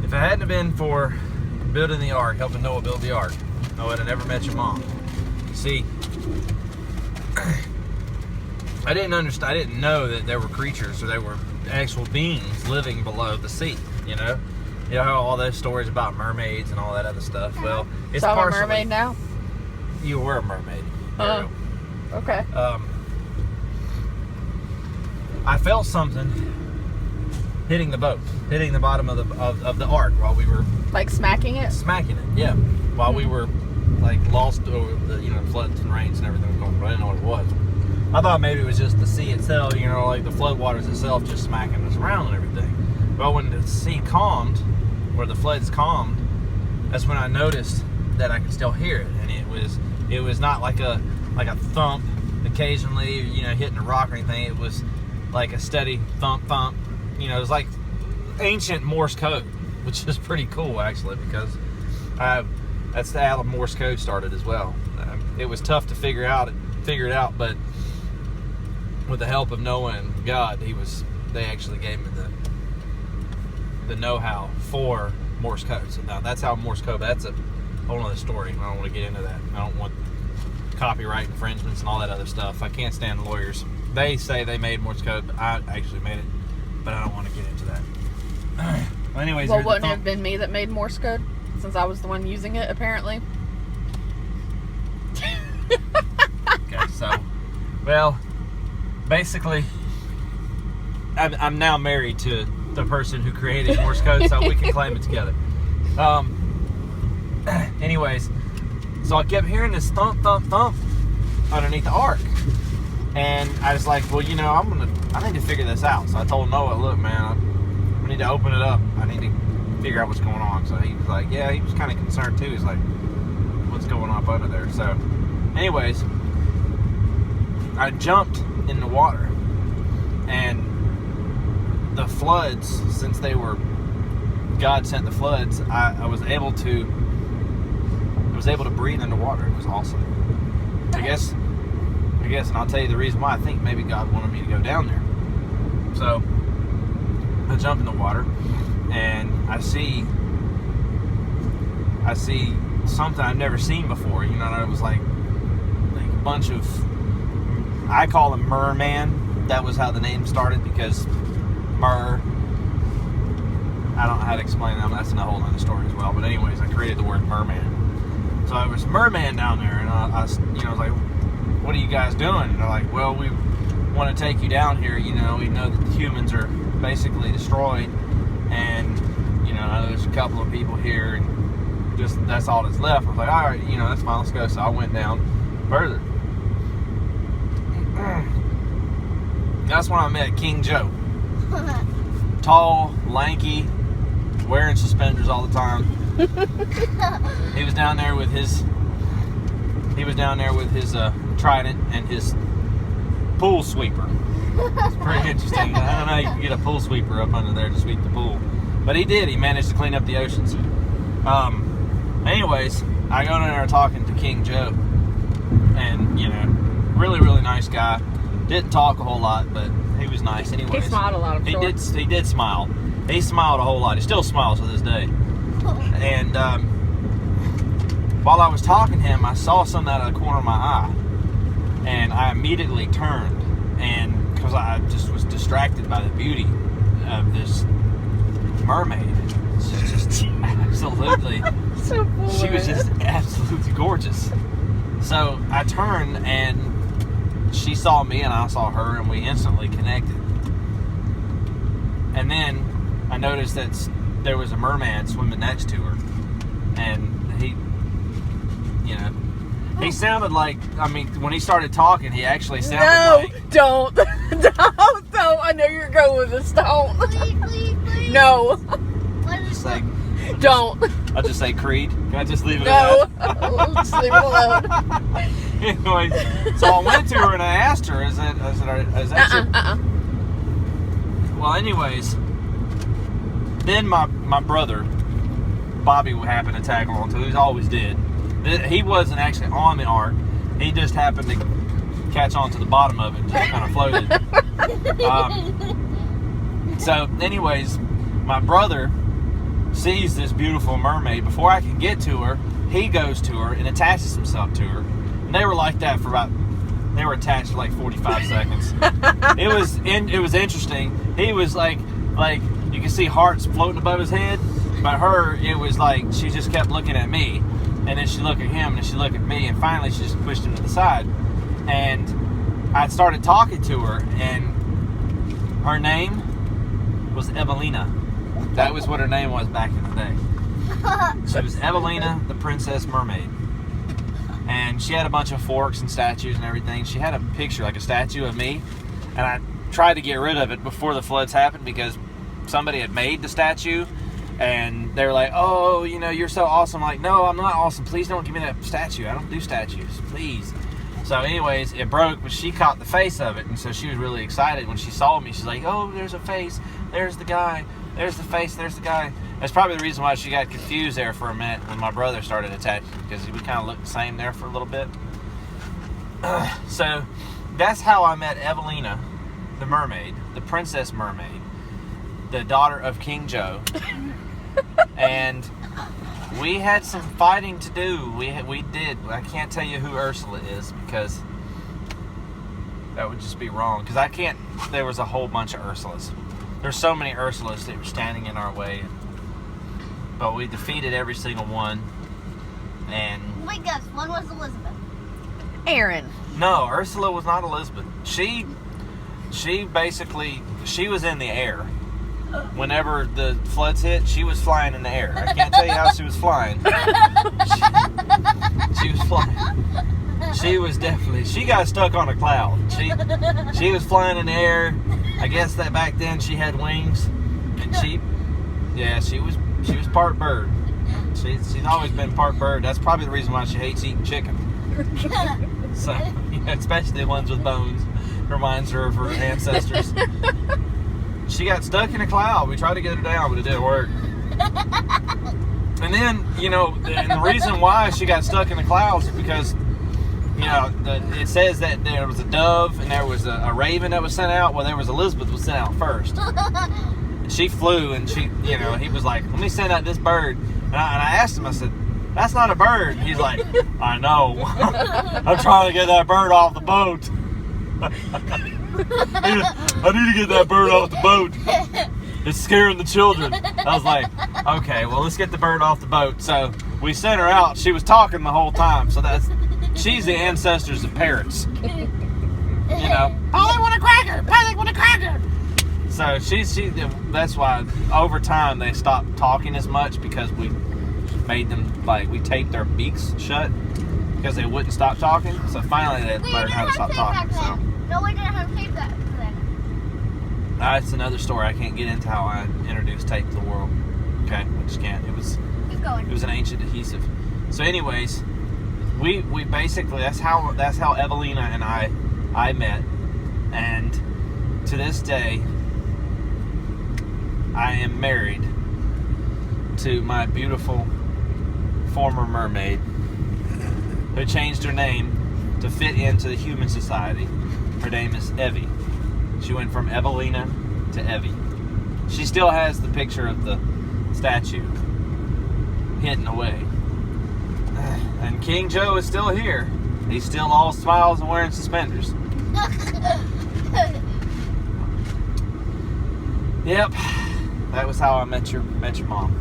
If it hadn't have been for building the ark, helping Noah build the ark, I would have never met your mom. See, I didn't understand. I didn't know that there were creatures or there were actual beings living below the sea. You know how all those stories about mermaids and all that other stuff. Well, it's so I'm partially. a mermaid now. You were a mermaid. Okay. I felt something hitting the boat, hitting the bottom of the ark while we were Like smacking it? smacking it. Yeah, while we were like lost over the floods and rains and everything was going on. I didn't know what it was. I thought maybe it was just the sea itself, like the flood waters itself just smacking us around and everything. Well, when the sea calmed, or the floods calmed, that's when I noticed that I could still hear it, and it was not like a thump occasionally, hitting a rock or anything. It was like a steady thump. It was like ancient Morse code, which is pretty cool actually, because that's how Morse code started as well. It was tough to figure it out, but with the help of Noah and God, they actually gave me the know-how for Morse code. So now that's how Morse code. That's a whole other story. I don't want to get into that. I don't want copyright infringements and all that other stuff. I can't stand lawyers. They say they made Morse code, but I actually made it. But I don't want to get into that. Well, anyways, well, wouldn't it have been me that made Morse code, since I was the one using it, apparently? Okay, so, well, basically, I'm now married to the person who created Morse code, so we can claim it together. Anyways, so I kept hearing this thump underneath the ark, and I was like, well, I need to figure this out. So I told Noah, look, man, we need to open it up. I need to figure out what's going on. So he was like, yeah, he was kind of concerned too. He's like, what's going on up under there? So, anyways, I jumped in the water, and the floods, since God sent the floods, I was able to breathe underwater. It was awesome. I guess, and I'll tell you the reason why. I think maybe God wanted me to go down there. So I jump in the water, and I see something I've never seen before. It was like a bunch of, I call them merman. That was how the name started, because I don't know how to explain that. That's a whole other story as well. But anyways, I created the word merman. So I was merman down there, and I was like, what are you guys doing? And they're like, well, we want to take you down here. We know that the humans are basically destroyed, and there's a couple of people here, and just that's all that's left. I was like, all right, that's fine, let's go. So I went down further. That's when I met King Joe. Tall, lanky, wearing suspenders all the time. He was down there with his trident and his pool sweeper. It's pretty interesting. I don't know how you can get a pool sweeper up under there to sweep the pool, but he did. He managed to clean up the oceans. Anyways, I go down there talking to King Joe, and really, really nice guy. Didn't talk a whole lot, but he was nice. Anyways, he smiled a lot. He did smile. He smiled a whole lot. He still smiles to this day. And while I was talking to him, I saw something out of the corner of my eye, and I immediately turned, and because I just was distracted by the beauty of this mermaid. She's just absolutely, she was just absolutely gorgeous. So I turned, and she saw me, and I saw her, and we instantly connected. And then I noticed that there was a merman swimming next to her, and he sounded like, when he started talking, he actually sounded like... Don't. I know you're going with this. Don't. Please. No. Don't. I'll just say Creed. Can I just leave it No. at that? Just leave it alone. Anyway, so I went to her and I asked her, is that your... Well, anyways, then my brother, Bobby, would happen to tag along too. He always did. He wasn't actually on the ark. He just happened to catch on to the bottom of it and just kind of floated. So, anyways, my brother sees this beautiful mermaid. Before I can get to her, he goes to her and attaches himself to her. And they were like that for they were attached for like 45 seconds. It was interesting. He was like you can see hearts floating above his head, but her, it was like she just kept looking at me, and then she looked at him, and then she looked at me, and finally she just pushed him to the side. And I started talking to her, and her name was Evelina. That was what her name was back in the day. She was Evelina, the Princess Mermaid. And she had a bunch of forks and statues and everything. She had a picture, like a statue of me, and I tried to get rid of it before the floods happened because somebody had made the statue, and they were like, oh, you know, you're so awesome. I'm like, no, I'm not awesome. Please don't give me that statue. I don't do statues, please. So anyways, it broke, but she caught the face of it, and so she was really excited when she saw me. She's like, oh, there's a face. There's the guy. There's the face. There's the guy. That's probably the reason why she got confused there for a minute when my brother started attaching, because we kind of looked the same there for a little bit. So that's how I met Evelina, the mermaid, the Princess Mermaid, the daughter of King Joe. And we had some fighting to do. We did. I can't tell you who Ursula is because that would just be wrong. Because I can't. There was a whole bunch of Ursulas. There's so many Ursulas that were standing in our way. But we defeated every single one. And Wait, guess one was Elizabeth. Aaron. no, Ursula was not Elizabeth. She basically, she was in the air. Whenever the floods hit, she was flying in the air. I can't tell you how she was flying. She was flying. She was definitely, she got stuck on a cloud. She was flying in the air. I guess that back then she had wings. And she was part bird. She's always been part bird. That's probably the reason why she hates eating chicken. So, especially ones with bones. Reminds her of her ancestors. She got stuck in a cloud. We tried to get her down, but it didn't work. And then, and the reason why she got stuck in the clouds is because, it says that there was a dove and there was a raven that was sent out. Well, there was Elizabeth was sent out first. And she flew, and he was like, let me send out this bird. And I asked him, I said, that's not a bird. And he's like, I know. I'm trying to get that bird off the boat. I need to get that bird off the boat. It's scaring the children. I was like, okay, well, let's get the bird off the boat. So we sent her out. She was talking the whole time. So she's the ancestors of parrots. Polly want a cracker. Polly want a cracker. So that's why over time they stopped talking as much, because we made them, we taped their beaks shut because they wouldn't stop talking. So finally they learned how to stop talking. So. No, we didn't have tape that then. That's another story. I can't get into how I introduced tape to the world. Okay, I just can't. It was an ancient adhesive. So, anyways, we basically that's how Evelina and I met, and to this day, I am married to my beautiful former mermaid who changed her name to fit into the human society. Her name is Evie. She went from Evelina to Evie. She still has the picture of the statue hidden away. And King Joe is still here. He's still all smiles and wearing suspenders. Yep. That was how I met your mom.